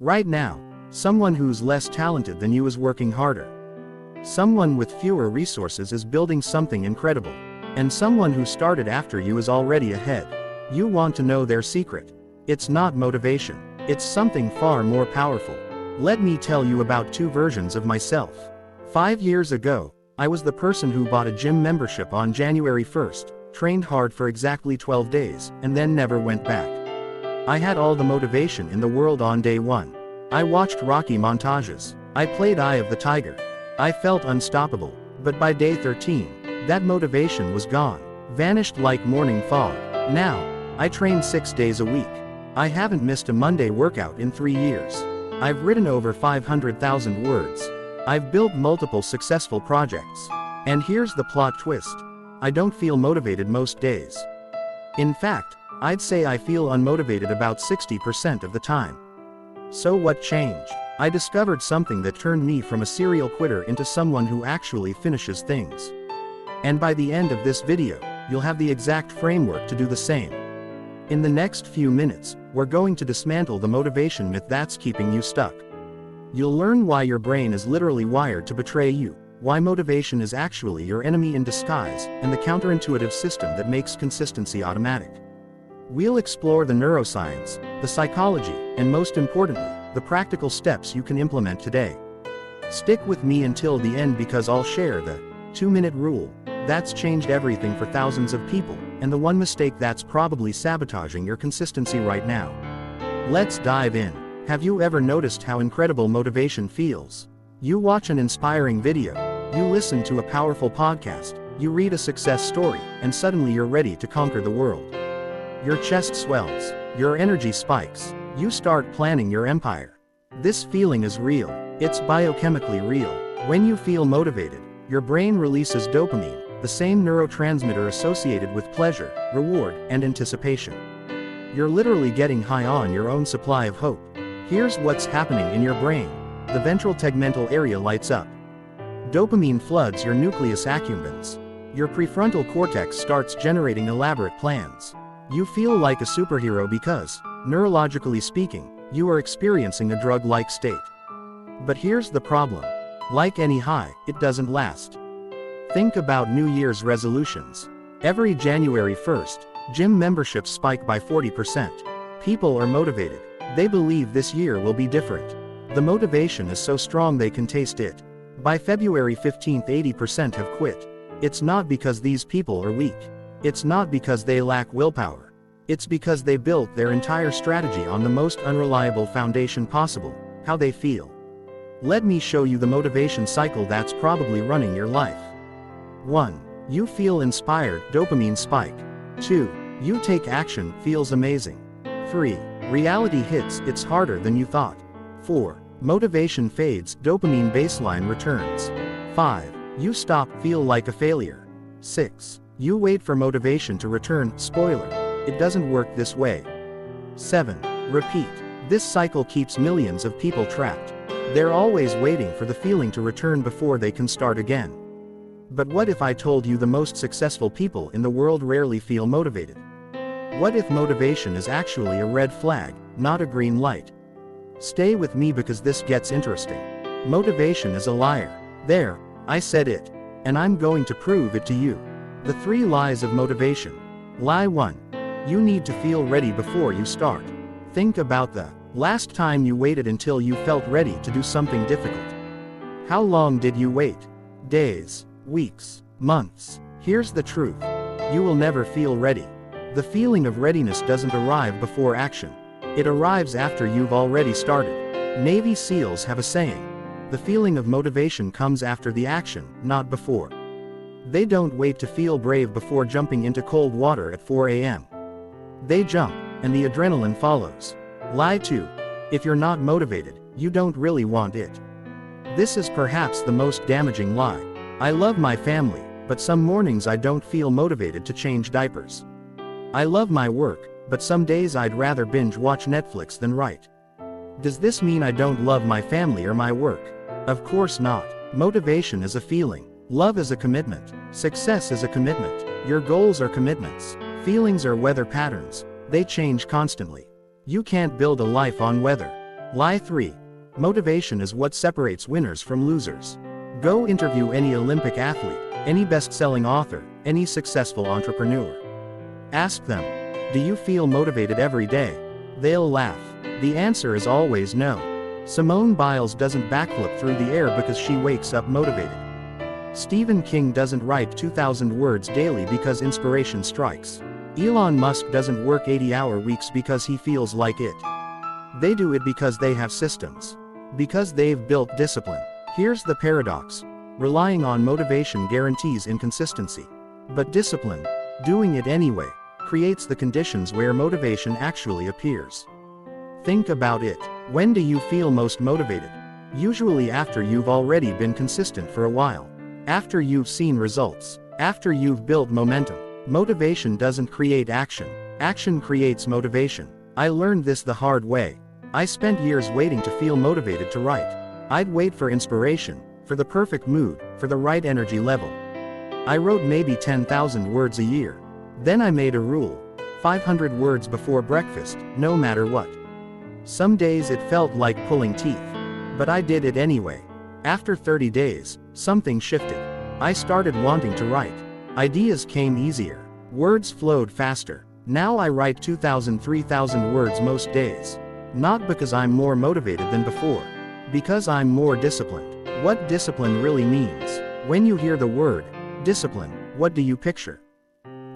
Right now, someone who's less talented than you is working harder. Someone with fewer resources is building something incredible. And someone who started after you is already ahead. You want to know their secret. It's not motivation. It's something far more powerful. Let me tell you about two versions of myself. 5 years ago, I was the person who bought a gym membership on January 1st, trained hard for exactly 12 days, and then never went back. I had all the motivation in the world on day 1. I watched Rocky montages. I played Eye of the Tiger. I felt unstoppable. But by day 13, that motivation was gone, vanished like morning fog. Now, I train 6 days a week. I haven't missed a Monday workout in 3 years. I've written over 500,000 words. I've built multiple successful projects. And here's the plot twist. I don't feel motivated most days. In fact, I'd say I feel unmotivated about 60% of the time. So what changed? I discovered something that turned me from a serial quitter into someone who actually finishes things. And by the end of this video, you'll have the exact framework to do the same. In the next few minutes, we're going to dismantle the motivation myth that's keeping you stuck. You'll learn why your brain is literally wired to betray you, why motivation is actually your enemy in disguise, and the counterintuitive system that makes consistency automatic. We'll explore the neuroscience, the psychology, and most importantly, the practical steps you can implement today. Stick with me until the end because I'll share the 2-minute rule that's changed everything for thousands of people, and the one mistake that's probably sabotaging your consistency right now. Let's dive in. Have you ever noticed how incredible motivation feels? You watch an inspiring video, you listen to a powerful podcast, you read a success story, and suddenly you're ready to conquer the world. Your chest swells, your energy spikes, you start planning your empire. This feeling is real, it's biochemically real. When you feel motivated, your brain releases dopamine, the same neurotransmitter associated with pleasure, reward, and anticipation. You're literally getting high on your own supply of hope. Here's what's happening in your brain. The ventral tegmental area lights up. Dopamine floods your nucleus accumbens. Your prefrontal cortex starts generating elaborate plans. You feel like a superhero because, neurologically speaking, you are experiencing a drug-like state. But here's the problem. Like any high, it doesn't last. Think about New Year's resolutions. Every January 1st, gym memberships spike by 40%. People are motivated. They believe this year will be different. The motivation is so strong they can taste it. By February 15th, 80% have quit. It's not because these people are weak. It's not because they lack willpower. It's because they built their entire strategy on the most unreliable foundation possible: how they feel. Let me show you the motivation cycle that's probably running your life. 1. You feel inspired, dopamine spike. 2. You take action, feels amazing. 3. Reality hits, it's harder than you thought. 4. Motivation fades, dopamine baseline returns. 5. You stop, feel like a failure. 6. You wait for motivation to return, spoiler, it doesn't work this way. 7. Repeat. This cycle keeps millions of people trapped. They're always waiting for the feeling to return before they can start again. But what if I told you the most successful people in the world rarely feel motivated? What if motivation is actually a red flag, not a green light? Stay with me because this gets interesting. Motivation is a liar. There, I said it. And I'm going to prove it to you. The 3 lies of motivation. Lie 1. You need to feel ready before you start. Think about the last time you waited until you felt ready to do something difficult. How long did you wait? Days, weeks, months. Here's the truth. You will never feel ready. The feeling of readiness doesn't arrive before action. It arrives after you've already started. Navy SEALs have a saying. The feeling of motivation comes after the action, not before. They don't wait to feel brave before jumping into cold water at 4 a.m. They jump, and the adrenaline follows. Lie 2. If you're not motivated, you don't really want it. This is perhaps the most damaging lie. I love my family, but some mornings I don't feel motivated to change diapers. I love my work, but some days I'd rather binge watch Netflix than write. Does this mean I don't love my family or my work? Of course not. Motivation is a feeling. Love is a commitment. Success is a commitment. Your goals are commitments. Feelings are weather patterns. They change constantly. You can't build a life on weather. Lie 3. Motivation is what separates winners from losers. Go interview any Olympic athlete, any best-selling author, any successful entrepreneur. Ask them, do you feel motivated every day? They'll laugh. The answer is always no. Simone Biles doesn't backflip through the air because she wakes up motivated. Stephen King doesn't write 2,000 words daily because inspiration strikes. Elon Musk doesn't work 80-hour weeks because he feels like it. They do it because they have systems. Because they've built discipline. Here's the paradox. Relying on motivation guarantees inconsistency. But discipline, doing it anyway, creates the conditions where motivation actually appears. Think about it. When do you feel most motivated? Usually after you've already been consistent for a while. After you've seen results. After you've built momentum. Motivation doesn't create action. Action creates motivation. I learned this the hard way. I spent years waiting to feel motivated to write. I'd wait for inspiration, for the perfect mood, for the right energy level. I wrote maybe 10,000 words a year. Then I made a rule. 500 words before breakfast, no matter what. Some days it felt like pulling teeth. But I did it anyway. After 30 days, something shifted. I started wanting to write. Ideas came easier. Words flowed faster. Now I write 2,000, 3,000 words most days. Not because I'm more motivated than before. Because I'm more disciplined. What discipline really means. When you hear the word discipline, what do you picture?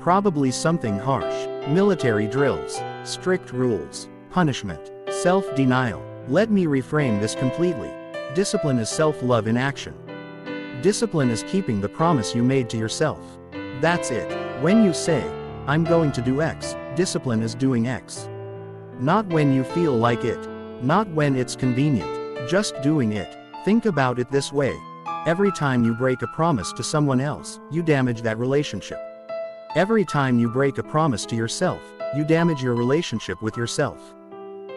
Probably something harsh. Military drills, strict rules, punishment, self-denial. Let me reframe this completely. Discipline is self-love in action. Discipline is keeping the promise you made to yourself. That's it. When you say, I'm going to do X, discipline is doing X. Not when you feel like it. Not when it's convenient. Just doing it. Think about it this way. Every time you break a promise to someone else, you damage that relationship. Every time you break a promise to yourself, you damage your relationship with yourself.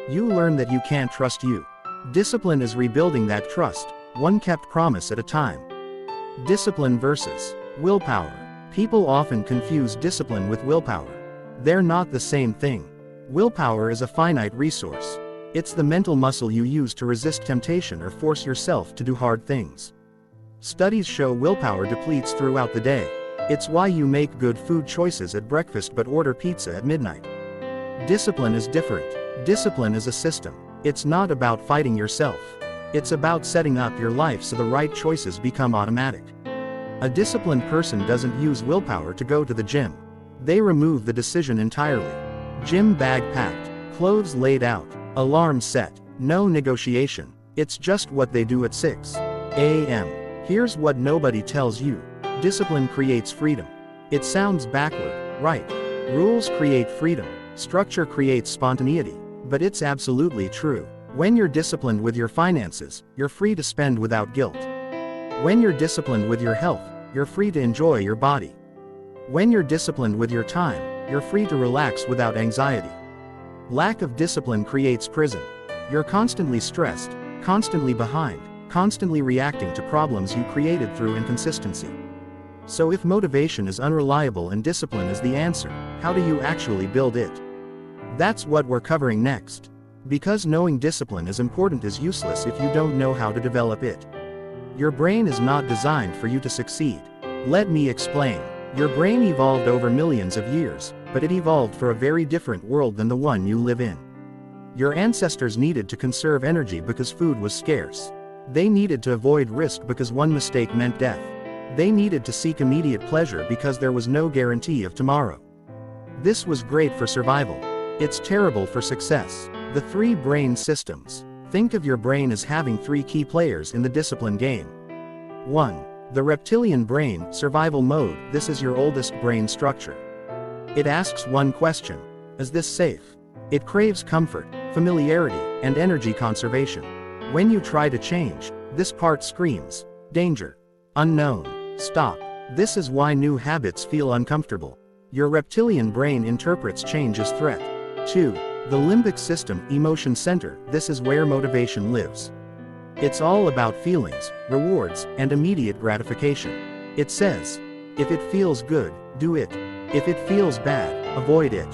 You learn that you can't trust you. Discipline is rebuilding that trust, one kept promise at a time. Discipline versus willpower. People often confuse discipline with willpower. They're not the same thing. Willpower is a finite resource. It's the mental muscle you use to resist temptation or force yourself to do hard things. Studies show willpower depletes throughout the day. It's why you make good food choices at breakfast but order pizza at midnight. Discipline is different. Discipline is a system. It's not about fighting yourself. It's about setting up your life so the right choices become automatic. A disciplined person doesn't use willpower to go to the gym. They remove the decision entirely. Gym bag packed, clothes laid out, alarm set, no negotiation. It's just what they do at 6 a.m. Here's what nobody tells you. Discipline creates freedom. It sounds backward, right? Rules create freedom. Structure creates spontaneity. But it's absolutely true. When you're disciplined with your finances, you're free to spend without guilt. When you're disciplined with your health, you're free to enjoy your body. When you're disciplined with your time, you're free to relax without anxiety. Lack of discipline creates prison. You're constantly stressed, constantly behind, constantly reacting to problems you created through inconsistency. So if motivation is unreliable and discipline is the answer, how do you actually build it? That's what we're covering next. Because knowing discipline is important is useless if you don't know how to develop it. Your brain is not designed for you to succeed. Let me explain. Your brain evolved over millions of years, but it evolved for a very different world than the one you live in. Your ancestors needed to conserve energy because food was scarce. They needed to avoid risk because one mistake meant death. They needed to seek immediate pleasure because there was no guarantee of tomorrow. This was great for survival. It's terrible for success. The 3 brain systems. Think of your brain as having 3 key players in the discipline game. 1. The reptilian brain, survival mode. This is your oldest brain structure. It asks one question. Is this safe? It craves comfort, familiarity, and energy conservation. When you try to change, this part screams, danger, unknown, stop. This is why new habits feel uncomfortable. Your reptilian brain interprets change as threat. 2. The limbic system, emotion center. This is where motivation lives. It's all about feelings, rewards, and immediate gratification. It says, if it feels good, do it. If it feels bad, avoid it.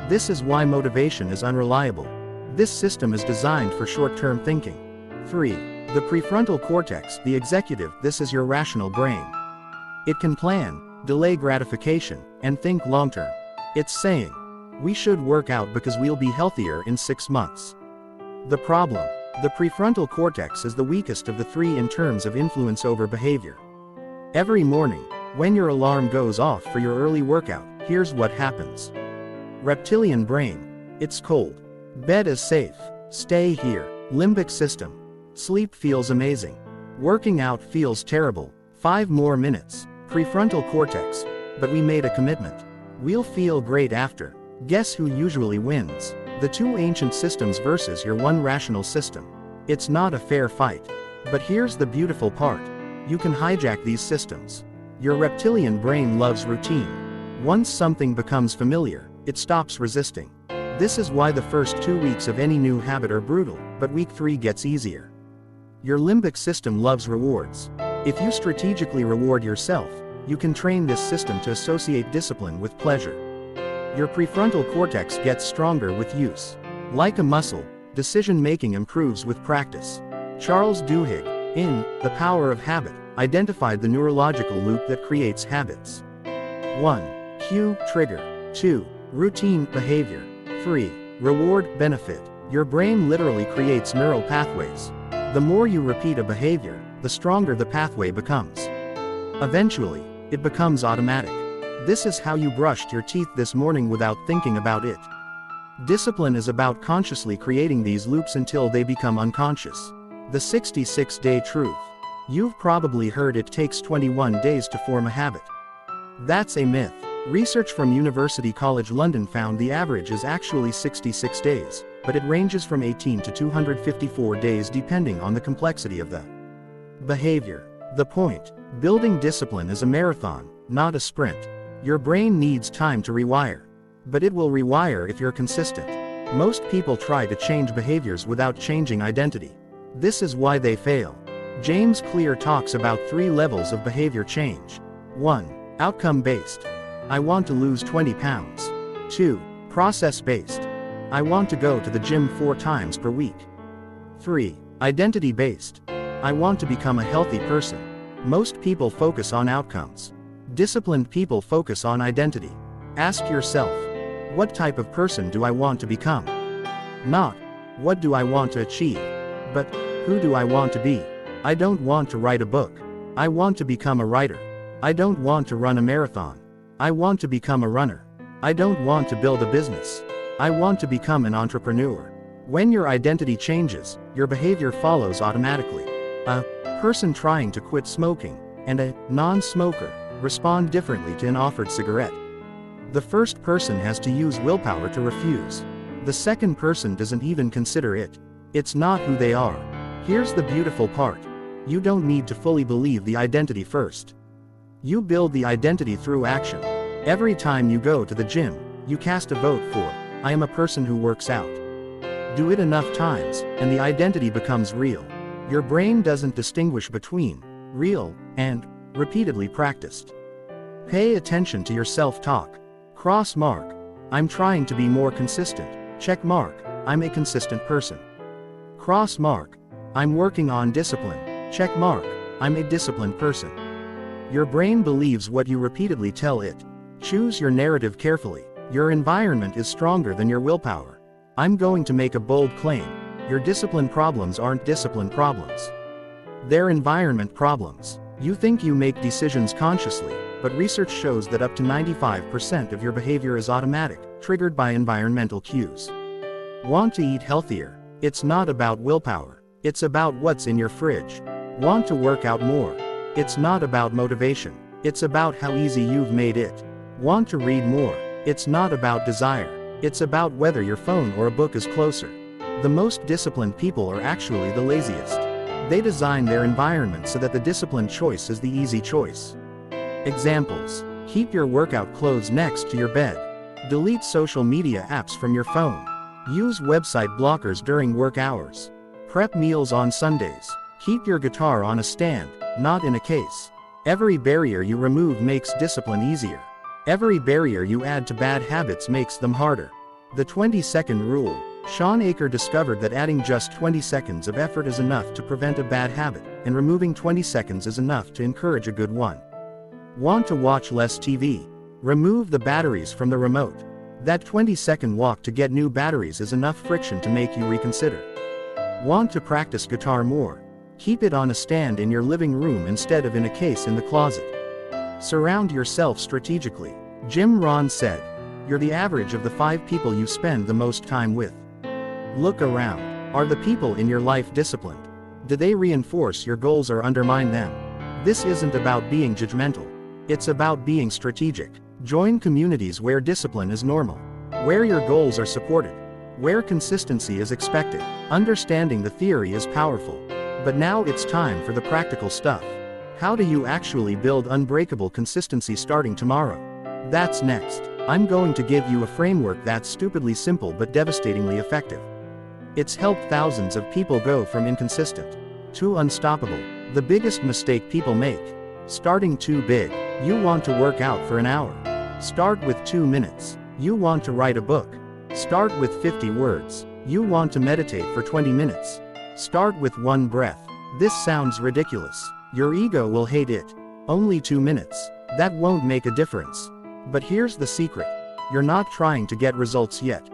This is why motivation is unreliable. This system is designed for short-term thinking. 3. The prefrontal cortex, the executive, this is your rational brain. It can plan, delay gratification, and think long-term. It's saying, we should work out because we'll be healthier in 6 months. The problem: the prefrontal cortex is the weakest of the three in terms of influence over behavior. Every morning, when your alarm goes off for your early workout, here's what happens. Reptilian brain: it's cold. Bed is safe. Stay here. Limbic system: sleep feels amazing. Working out feels terrible. 5 more minutes. Prefrontal cortex: but we made a commitment. We'll feel great after. Guess who usually wins? The two ancient systems versus your one rational system. It's not a fair fight. But here's the beautiful part. You can hijack these systems. Your reptilian brain loves routine. Once something becomes familiar, it stops resisting. This is why the first 2 weeks of any new habit are brutal, but week 3 gets easier. Your limbic system loves rewards. If you strategically reward yourself, you can train this system to associate discipline with pleasure. Your prefrontal cortex gets stronger with use. Like a muscle, decision-making improves with practice. Charles Duhigg, in The Power of Habit, identified the neurological loop that creates habits. 1. Cue, trigger. 2. Routine, behavior. 3. Reward, benefit. Your brain literally creates neural pathways. The more you repeat a behavior, the stronger the pathway becomes. Eventually, it becomes automatic. This is how you brushed your teeth this morning without thinking about it. Discipline is about consciously creating these loops until they become unconscious. The 66-day truth. You've probably heard it takes 21 days to form a habit. That's a myth. Research from University College London found the average is actually 66 days, but it ranges from 18 to 254 days depending on the complexity of the behavior. The point: building discipline is a marathon, not a sprint. Your brain needs time to rewire. But it will rewire if you're consistent. Most people try to change behaviors without changing identity. This is why they fail. James Clear talks about 3 levels of behavior change. 1. Outcome-based. I want to lose 20 pounds. 2. Process-based. I want to go to the gym 4 times per week. 3. Identity-based. I want to become a healthy person. Most people focus on outcomes. Disciplined people focus on identity. Ask yourself, what type of person do I want to become? Not, what do I want to achieve? But, who do I want to be? I don't want to write a book. I want to become a writer. I don't want to run a marathon. I want to become a runner. I don't want to build a business. I want to become an entrepreneur. When your identity changes, your behavior follows automatically. A person trying to quit smoking and a non-smoker respond differently to an offered cigarette. The first person has to use willpower to refuse. The second person doesn't even consider it. It's not who they are. Here's the beautiful part. You don't need to fully believe the identity first. You build the identity through action. Every time you go to the gym, you cast a vote for, I am a person who works out. Do it enough times, and the identity becomes real. Your brain doesn't distinguish between real and repeatedly practiced. Pay attention to your self-talk. Cross mark. I'm trying to be more consistent. Check mark. I'm a consistent person. Cross mark. I'm working on discipline. Check mark. I'm a disciplined person. Your brain believes what you repeatedly tell it. Choose your narrative carefully. Your environment is stronger than your willpower. I'm going to make a bold claim. Your discipline problems aren't discipline problems. They're environment problems. You think you make decisions consciously, but research shows that up to 95% of your behavior is automatic, triggered by environmental cues. Want to eat healthier? It's not about willpower. It's about what's in your fridge. Want to work out more? It's not about motivation. It's about how easy you've made it. Want to read more? It's not about desire. It's about whether your phone or a book is closer. The most disciplined people are actually the laziest. They design their environment so that the disciplined choice is the easy choice. Examples: keep your workout clothes next to your bed. Delete social media apps from your phone. Use website blockers during work hours. Prep meals on Sundays. Keep your guitar on a stand, not in a case. Every barrier you remove makes discipline easier. Every barrier you add to bad habits makes them harder. The 20-second rule. Sean Aker discovered that adding just 20 seconds of effort is enough to prevent a bad habit, and removing 20 seconds is enough to encourage a good one. Want to watch less TV? Remove the batteries from the remote. That 20-second walk to get new batteries is enough friction to make you reconsider. Want to practice guitar more? Keep it on a stand in your living room instead of in a case in the closet. Surround yourself strategically. Jim Rohn said, "You're the average of the 5 people you spend the most time with." Look around. Are the people in your life disciplined? Do they reinforce your goals or undermine them? This isn't about being judgmental. It's about being strategic. Join communities where discipline is normal, where your goals are supported, where consistency is expected. Understanding the theory is powerful. But now it's time for the practical stuff. How do you actually build unbreakable consistency starting tomorrow? That's next. I'm going to give you a framework that's stupidly simple but devastatingly effective. It's helped thousands of people go from inconsistent to unstoppable. The biggest mistake people make: starting too big. You want to work out for an hour? Start with 2 minutes. You want to write a book? Start with 50 words. You want to meditate for 20 minutes? Start with 1 breath. This sounds ridiculous. Your ego will hate it. Only 2 minutes. That won't make a difference. But here's the secret. You're not trying to get results yet.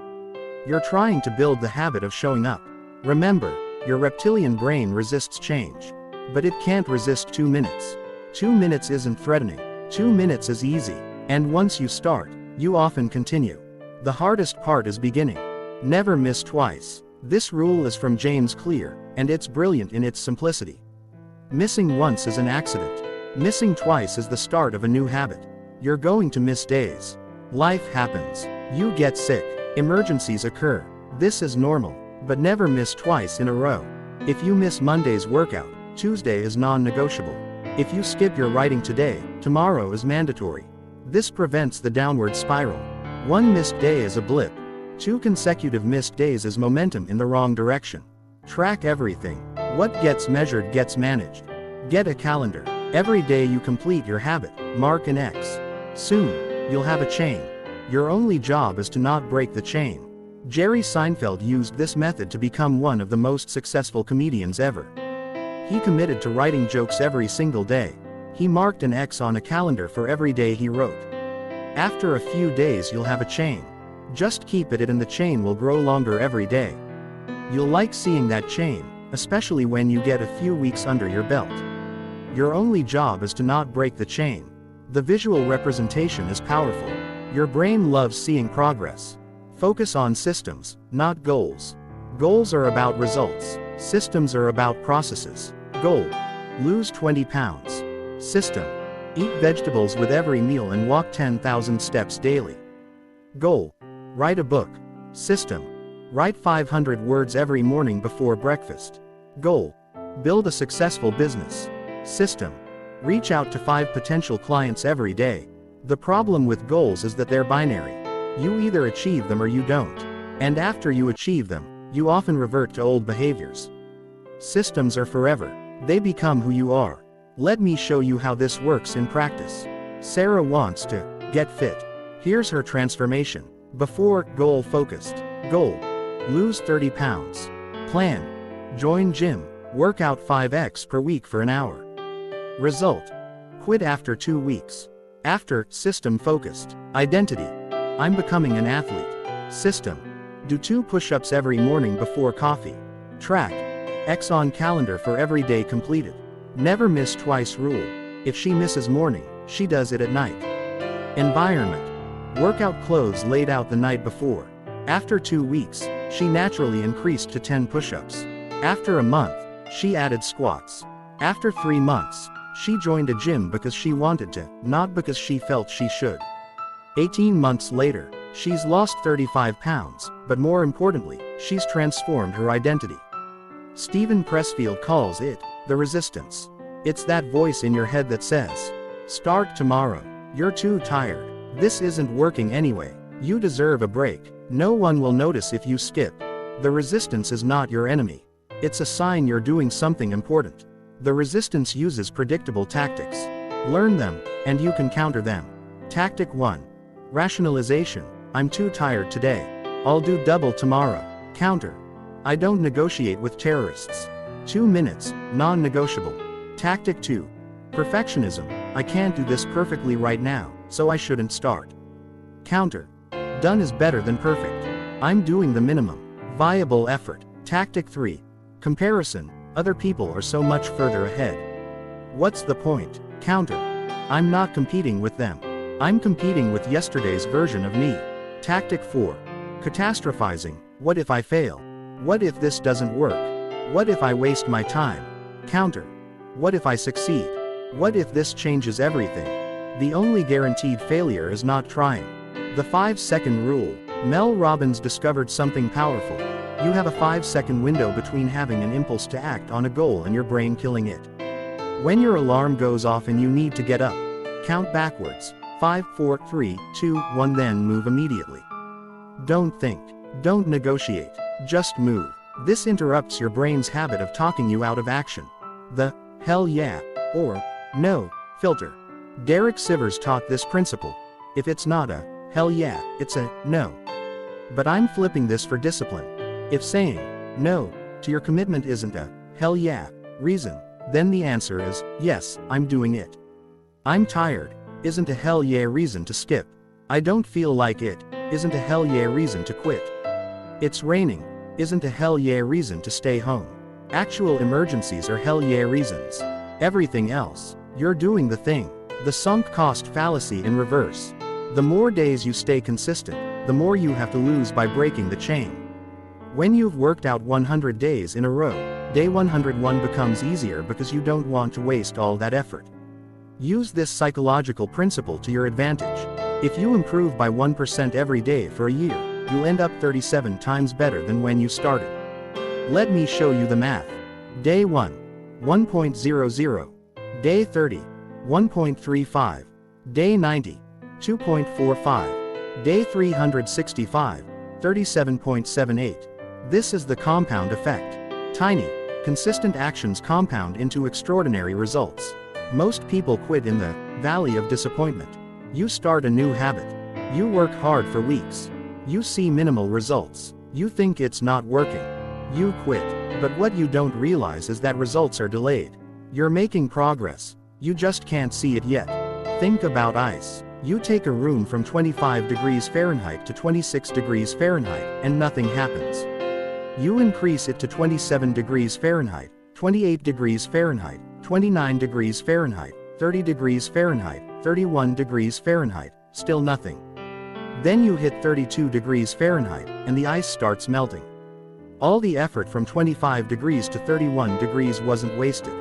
You're trying to build the habit of showing up. Remember, your reptilian brain resists change. But it can't resist 2 minutes. 2 minutes isn't threatening. 2 minutes is easy. And once you start, you often continue. The hardest part is beginning. Never miss twice. This rule is from James Clear, and it's brilliant in its simplicity. Missing once is an accident. Missing twice is the start of a new habit. You're going to miss days. Life happens. You get sick. Emergencies occur. This is normal. But never miss twice in a row. If you miss Monday's workout, Tuesday is non-negotiable. If you skip your writing today, tomorrow is mandatory. This prevents the downward spiral. 1 missed day is a blip. 2 consecutive missed days is momentum in the wrong direction. Track everything. What gets measured gets managed. Get a calendar. Every day you complete your habit, mark an X. Soon, you'll have a chain. Your only job is to not break the chain. Jerry Seinfeld used this method to become one of the most successful comedians ever. He committed to writing jokes every single day. He marked an X on a calendar for every day he wrote. After a few days you'll have a chain. Just keep at it and the chain will grow longer every day. You'll like seeing that chain, especially when you get a few weeks under your belt. Your only job is to not break the chain. The visual representation is powerful. Your brain loves seeing progress. Focus on systems, not goals. Goals are about results. Systems are about processes. Goal: lose 20 pounds. System: eat vegetables with every meal and walk 10,000 steps daily. Goal: write a book. System: write 500 words every morning before breakfast. Goal: build a successful business. System: reach out to 5 potential clients every day. The problem with goals is that they're binary. You either achieve them or you don't. And after you achieve them, you often revert to old behaviors. Systems are forever. They become who you are. Let me show you how this works in practice. Sarah wants to get fit. Here's her transformation. Before: goal focused. Goal: lose 30 pounds. Plan: join gym, work out 5x per week for an hour. Result: quit after 2 weeks. After: system focused. Identity: I'm becoming an athlete. System: do 2 push-ups every morning before coffee. Track: X on calendar for every day completed. Never miss twice rule: if she misses morning, she does it at night. Environment: workout clothes laid out the night before. After 2 weeks, she naturally increased to 10 push-ups. After a month, she added squats. After 3 months, she joined a gym because she wanted to, not because she felt she should. 18 months later, she's lost 35 pounds, but more importantly, she's transformed her identity. Stephen Pressfield calls it the resistance. It's that voice in your head that says, start tomorrow. You're too tired. This isn't working anyway. You deserve a break. No one will notice if you skip. The resistance is not your enemy. It's a sign you're doing something important. The resistance uses predictable tactics. Learn them, and you can counter them. Tactic 1. Rationalization: I'm too tired today. I'll do double tomorrow. Counter. I don't negotiate with terrorists. 2 minutes, non-negotiable. Tactic 2. Perfectionism. I can't do this perfectly right now, so I shouldn't start. Counter. Done is better than perfect. I'm doing the minimum viable effort. Tactic 3. Comparison. Other people are so much further ahead. What's the point? Counter. I'm not competing with them. I'm competing with yesterday's version of me. Tactic 4. Catastrophizing. What if I fail? What if this doesn't work? What if I waste my time? Counter. What if I succeed? What if this changes everything? The only guaranteed failure is not trying. The 5-second rule. Mel Robbins discovered something powerful. You have a 5-second window between having an impulse to act on a goal and your brain killing it. When your alarm goes off and you need to get up, count backwards. 5, 4, 3, 2, 1, then move immediately. Don't think. Don't negotiate. Just move. This interrupts your brain's habit of talking you out of action. The hell yeah or no filter. Derek Sivers taught this principle. If it's not a hell yeah, it's a no. But I'm flipping this for discipline. If saying no to your commitment isn't a hell yeah reason, then the answer is yes, I'm doing it. I'm tired isn't a hell yeah reason to skip. I don't feel like it isn't a hell yeah reason to quit. It's raining isn't a hell yeah reason to stay home. Actual emergencies are hell yeah reasons. Everything else, you're doing the thing. The sunk cost fallacy in reverse. The more days you stay consistent, the more you have to lose by breaking the chain. When you've worked out 100 days in a row, day 101 becomes easier because you don't want to waste all that effort. Use this psychological principle to your advantage. If you improve by 1% every day for a year, you'll end up 37 times better than when you started. Let me show you the math. Day 1, 1.00. Day 30, 1.35. Day 90, 2.45. Day 365, 37.78. This is the compound effect. Tiny, consistent actions compound into extraordinary results. Most people quit in the valley of disappointment. You start a new habit. You work hard for weeks. You see minimal results. You think it's not working. You quit. But what you don't realize is that results are delayed. You're making progress. You just can't see it yet. Think about ice. You take a room from 25 degrees Fahrenheit to 26 degrees Fahrenheit, and nothing happens. You increase it to 27 degrees Fahrenheit, 28 degrees Fahrenheit, 29 degrees Fahrenheit, 30 degrees Fahrenheit, 31 degrees Fahrenheit, still nothing. Then you hit 32 degrees Fahrenheit, and the ice starts melting. All the effort from 25 degrees to 31 degrees wasn't wasted.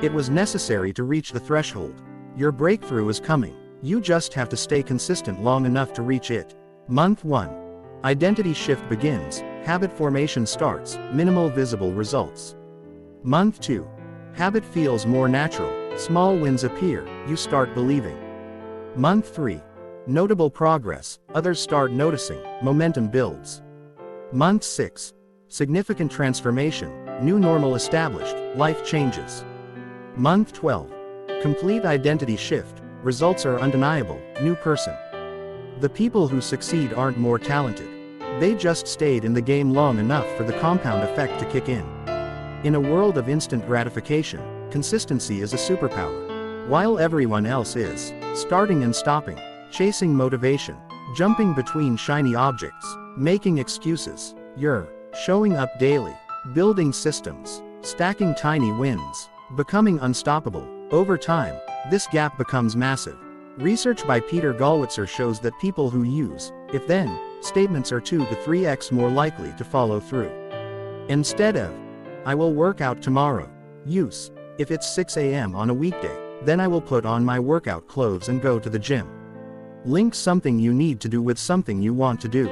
It was necessary to reach the threshold. Your breakthrough is coming. You just have to stay consistent long enough to reach it. Month 1. Identity shift begins, habit formation starts, minimal visible results. Month 2. Habit feels more natural, small wins appear, you start believing. Month 3. Notable progress, others start noticing, momentum builds. Month 6. Significant transformation, new normal established, life changes. Month 12. Complete identity shift, results are undeniable, new person. The people who succeed aren't more talented. They just stayed in the game long enough for the compound effect to kick in. In a world of instant gratification, consistency is a superpower. While everyone else is starting and stopping, chasing motivation, jumping between shiny objects, making excuses, you're showing up daily, building systems, stacking tiny wins, becoming unstoppable. Over time, this gap becomes massive. Research by Peter Gollwitzer shows that people who use if-then statements are 2 to 3x more likely to follow through. Instead of I will work out tomorrow, use if it's 6 a.m. on a weekday, then I will put on my workout clothes and go to the gym. Link something you need to do with something you want to do.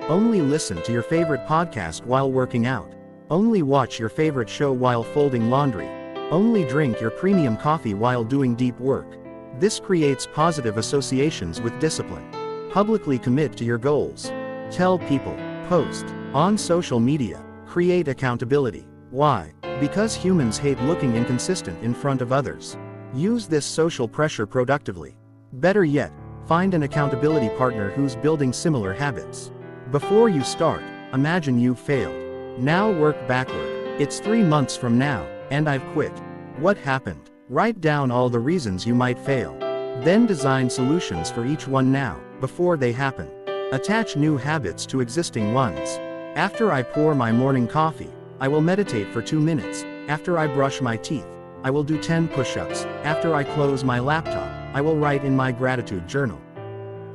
Only listen to your favorite podcast while working out. Only watch your favorite show while folding laundry. Only drink your premium coffee while doing deep work. This creates positive associations with discipline. Publicly commit to your goals. Tell people. Post on social media. Create accountability. Why? Because humans hate looking inconsistent in front of others. Use this social pressure productively. Better yet, find an accountability partner who's building similar habits. Before you start, Imagine you've failed. Now work backward. It's 3 months from now, and I've quit. What happened? Write down all the reasons you might fail. Then design solutions for each one now, before they happen. Attach new habits to existing ones. After I pour my morning coffee, I will meditate for 2 minutes. After I brush my teeth, I will do 10 push-ups. After I close my laptop, I will write in my gratitude journal.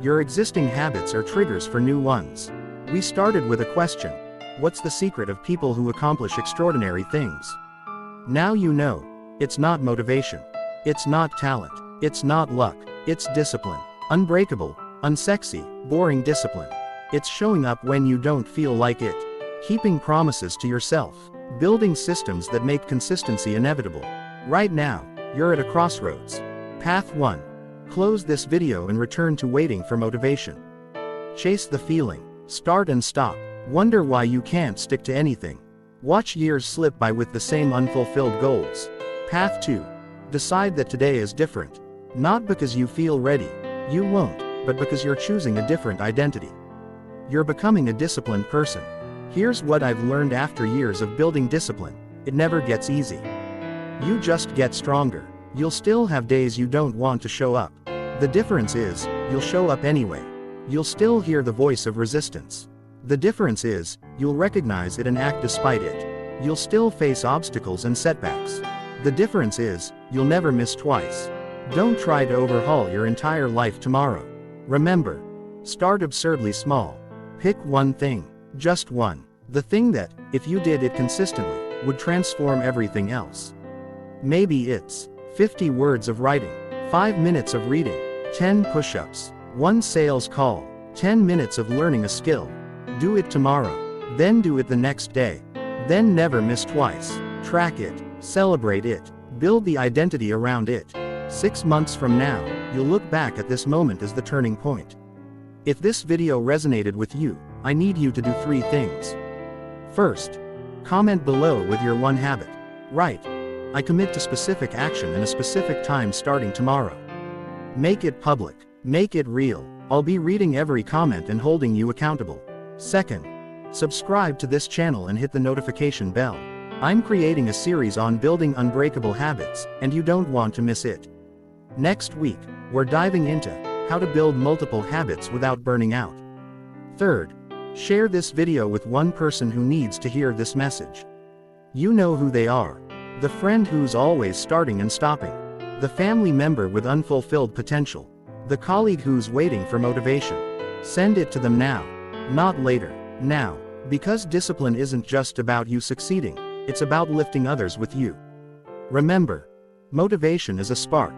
Your existing habits are triggers for new ones. We started with a question. What's the secret of people who accomplish extraordinary things? Now you know. It's not motivation. It's not talent. It's not luck. It's discipline. Unbreakable, unsexy, boring discipline. It's showing up when you don't feel like it. Keeping promises to yourself. Building systems that make consistency inevitable. Right now, you're at a crossroads. Path 1. Close this video and return to waiting for motivation. Chase the feeling. Start and stop. Wonder why you can't stick to anything. Watch years slip by with the same unfulfilled goals. Path 2. Decide that today is different. Not because you feel ready. You won't, but because you're choosing a different identity. You're becoming a disciplined person. Here's what I've learned after years of building discipline. It never gets easy. You just get stronger. You'll still have days you don't want to show up. The difference is, you'll show up anyway. You'll still hear the voice of resistance. The difference is, you'll recognize it and act despite it. You'll still face obstacles and setbacks. The difference is, you'll never miss twice. Don't try to overhaul your entire life tomorrow. Remember, start absurdly small. Pick one thing. Just one. The thing that, if you did it consistently, would transform everything else. Maybe it's 50 words of writing, 5 minutes of reading, 10 push-ups, 1 sales call, 10 minutes of learning a skill. Do it tomorrow. Then do it the next day. Then never miss twice. Track it. Celebrate it. Build the identity around it. 6 months from now, you'll look back at this moment as the turning point. If this video resonated with you, I need you to do 3 things. First, comment below with your one habit. Write, I commit to specific action in a specific time starting tomorrow. Make it public. Make it real. I'll be reading every comment and holding you accountable. Second, subscribe to this channel and hit the notification bell. I'm creating a series on building unbreakable habits, and you don't want to miss it. Next week, we're diving into how to build multiple habits without burning out. Third, share this video with one person who needs to hear this message. You know who they are. The friend who's always starting and stopping. The family member with unfulfilled potential. The colleague who's waiting for motivation. Send it to them now. Not later. Now. Because discipline isn't just about you succeeding. It's about lifting others with you. Remember, motivation is a spark.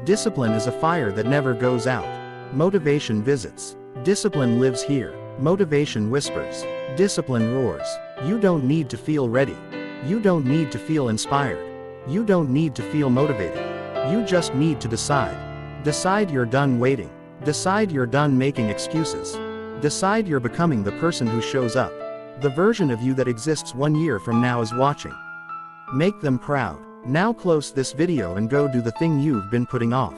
Discipline is a fire that never goes out. Motivation visits. Discipline lives here. Motivation whispers. Discipline roars. You don't need to feel ready. You don't need to feel inspired. You don't need to feel motivated. You just need to decide. Decide you're done waiting. Decide you're done making excuses. Decide you're becoming the person who shows up. The version of you that exists 1 year from now is watching. Make them proud. Now close this video and go do the thing you've been putting off.